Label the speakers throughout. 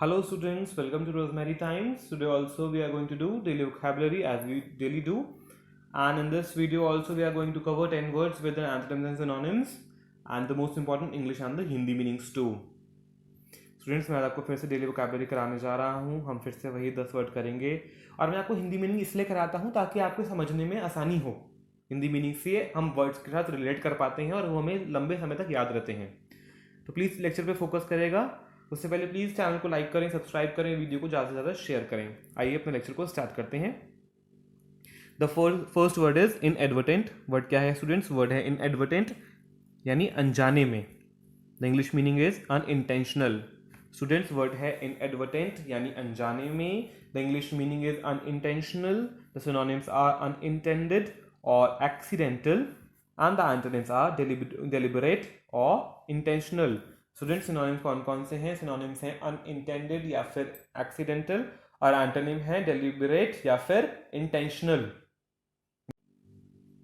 Speaker 1: Hello students, welcome to Rosemary Times. Today also we are going to do daily vocabulary as we daily do. And in this video also we are going to cover 10 words with the antonyms and synonyms and the most important English and the Hindi meanings too. Students मैं आज आपको फिर से daily vocabulary कराने जा रहा हूँ. हम फिर से वही 10 वर्ड करेंगे और मैं आपको हिंदी मीनिंग इसलिए कराता हूँ ताकि आपको समझने में आसानी हो. हिंदी मीनिंग से हम वर्ड्स के साथ रिलेट कर पाते हैं और वो हमें लंबे समय तक याद रहते हैं. तो प्लीज़ लेक्चर पे फोकस करेगा. उससे पहले प्लीज़ चैनल को लाइक करें, सब्सक्राइब करें, वीडियो को ज़्यादा से ज़्यादा शेयर करें. आइए अपने लेक्चर को स्टार्ट करते हैं. The first word is inadvertent. Word क्या है स्टूडेंट्स? वर्ड है इनएडवर्टेंट यानी अनजाने में. The English meaning is unintentional. Students word है इनएडवर्टेंट यानी अनजाने में. The English meaning is unintentional. The synonyms are unintended और accidental and the antonyms are deliberate और इंटेंशनल. स्टूडेंट सिनोनिम्स कौन कौन से हैं? सिनोनिम्स हैं अनइंटेंडेड या फिर एक्सीडेंटल और एंटोनिम है डेलिबरेट या फिर इंटेंशनल.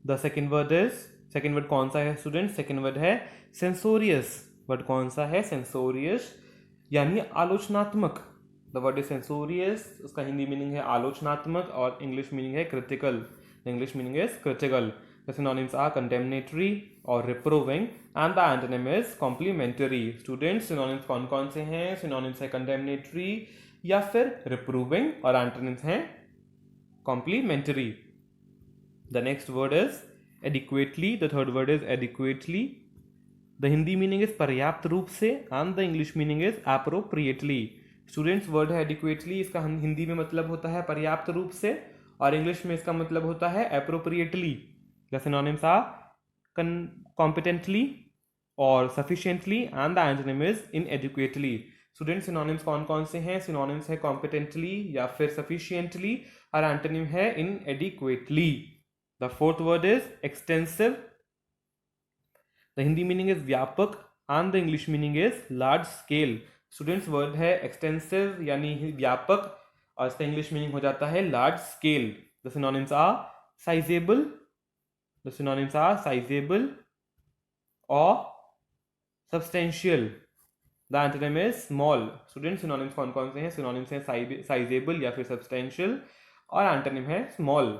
Speaker 1: द सेकेंड वर्ड कौन सा है स्टूडेंट? सेकेंड वर्ड है सेंसोरियस. वर्ड कौन सा है? सेंसोरियस यानी आलोचनात्मक. The word is सेंसोरियस. उसका हिंदी मीनिंग है आलोचनात्मक और इंग्लिश मीनिंग है critical. The English meaning is critical. The synonyms are condemnatory or reproving and the antonym is complimentary. Students synonyms कौन कौन से हैं? Synonyms है condemnatory या फिर reproving और antonyms हैं complimentary. The next word is adequately. The third word is adequately. The Hindi meaning is पर्याप्त रूप से and the English meaning is appropriately. Students word है adequately. इसका हिंदी में मतलब होता है पर्याप्त रूप से और इंग्लिश में इसका मतलब होता है appropriately. The synonyms are competently or sufficiently and the antonym is inadequately. Students synonyms कौन कौन से हैं? Synonyms है competently या फिर sufficiently और antonym है inadequately. The fourth word is extensive. The Hindi meaning is व्यापक and the English meaning is large scale. Students word है extensive यानी व्यापक और इसका English meaning हो जाता है large scale. The synonyms are sizable. The synonyms are sizable or substantial. The antonym is small. Students synonyms कौन कौन से हैं? Synonyms हैं sizable या फिर substantial और antonym है small.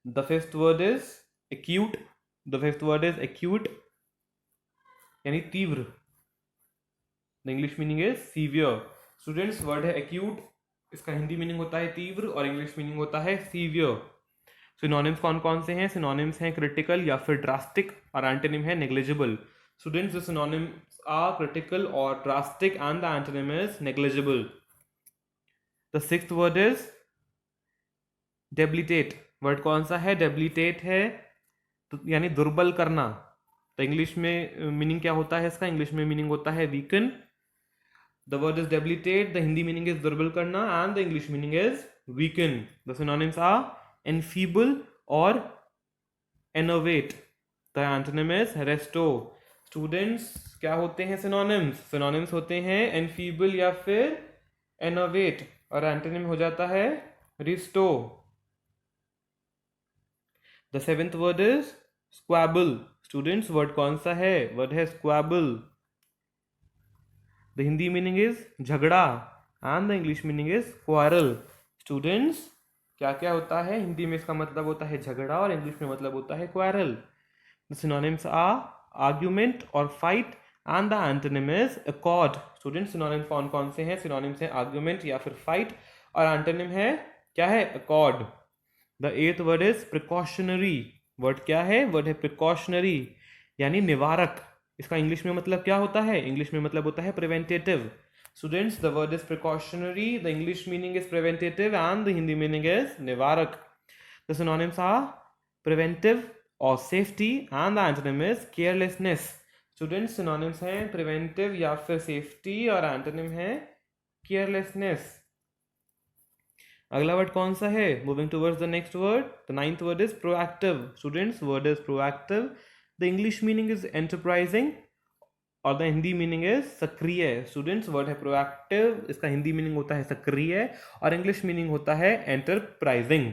Speaker 1: The fifth word is acute. The fifth word is acute यानी तीव्र. The English meaning is severe. Students word है acute. इसका हिंदी मीनिंग होता है तीव्र और इंग्लिश मीनिंग होता है severe. सिनोनिम्स कौन कौन से हैं? सिनोनिम्स हैं क्रिटिकल या फिर ड्रास्टिक और एंटोनिम है negligible. Students the synonyms are critical और drastic and the antonym is negligible. The sixth word is debilitate. Word कौन सा है? डेबिलिटेट है यानी दुर्बल करना. तो इंग्लिश में मीनिंग क्या होता है इसका? इंग्लिश में मीनिंग होता है weaken. The word is debilitate. The Hindi meaning is दुर्बल करना and the English meaning is weaken. The synonyms are enfeeble or enervate. The antonym is restore. Students क्या होते हैं synonyms? Synonyms होते हैं enfeeble या फिर enervate और antonym हो जाता है restore. The seventh word is squabble. Students word कौन सा है? Word है squabble. The Hindi meaning is झगड़ा and the English meaning is quarrel. Students क्या क्या होता है? हिंदी में इसका मतलब होता है झगड़ा और इंग्लिश में मतलब होता है quarrel. The synonyms are argument और fight and the antonym is accord. Students synonyms कौन कौन से हैं? सिनोनिम्स हैं आर्ग्यूमेंट या फिर फाइट और एंटोनिम है क्या है? Accord. The eighth word is precautionary. Word क्या है? वर्ड है प्रिकॉशनरी यानी निवारक. इसका इंग्लिश में मतलब क्या होता है? इंग्लिश में मतलब होता है preventative. Students, the word is precautionary, the English meaning is preventative and the Hindi meaning is nivarak. The synonyms are preventive or safety and the antonym is carelessness. Students, synonyms हैं preventive या फिर safety और antonym है carelessness. अगला word कौन सा है? Moving towards the next word. The ninth word is proactive. Students, word is proactive. The English meaning is enterprising और द हिंदी मीनिंग इज सक्रिय. स्टूडेंट्स वर्ड है प्रोएक्टिव. इसका हिंदी मीनिंग होता है सक्रिय और इंग्लिश मीनिंग होता है enterprising.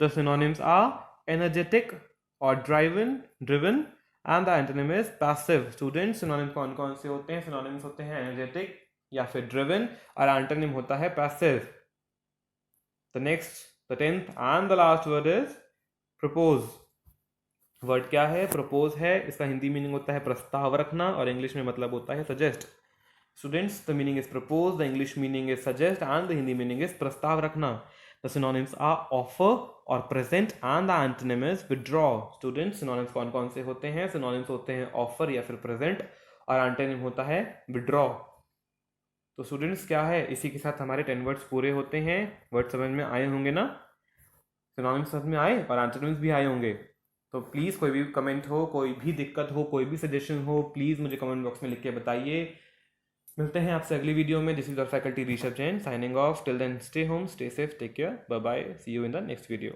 Speaker 1: The synonyms are energetic और driven and the antonym is passive. Students synonyms कौन कौन से होते हैं? सिनोनिम्स होते हैं एनर्जेटिक या फिर ड्रिवन, और एंटोनिम होता है passive. The next, the 10th and the last word is propose. Word क्या है? प्रपोज है। इसका हिंदी मीनिंग होता है प्रस्ताव रखना, और इंग्लिश में मतलब होता है suggest. Students, the meaning is propose, the English meaning is suggest, and the Hindi meaning is प्रस्ताव रखना। द सिनोनिम्स आर ऑफर और present, and the antonym is withdraw. Students, synonyms कौन कौन से होते हैं? सिनोनिम्स होते हैं ऑफर या फिर प्रेजेंट, और एंटोनिम होता है विड्रॉ। तो स्टूडेंट्स क्या है, इसी के साथ हमारे 10 वर्ड्स पूरे होते हैं। वर्ड समझ में आए होंगे ना? सिनोनिम्स समझ में आए और एंटोनिम्स भी आए होंगे। तो प्लीज़ कोई भी कमेंट हो, कोई भी दिक्कत हो, कोई भी सजेशन हो, प्लीज़ मुझे कमेंट बॉक्स में लिख के बताइए। मिलते हैं आपसे अगली वीडियो में। This is your faculty Rishabh Jain signing off. Till then stay home, stay safe, take care, bye bye, see you in the next video.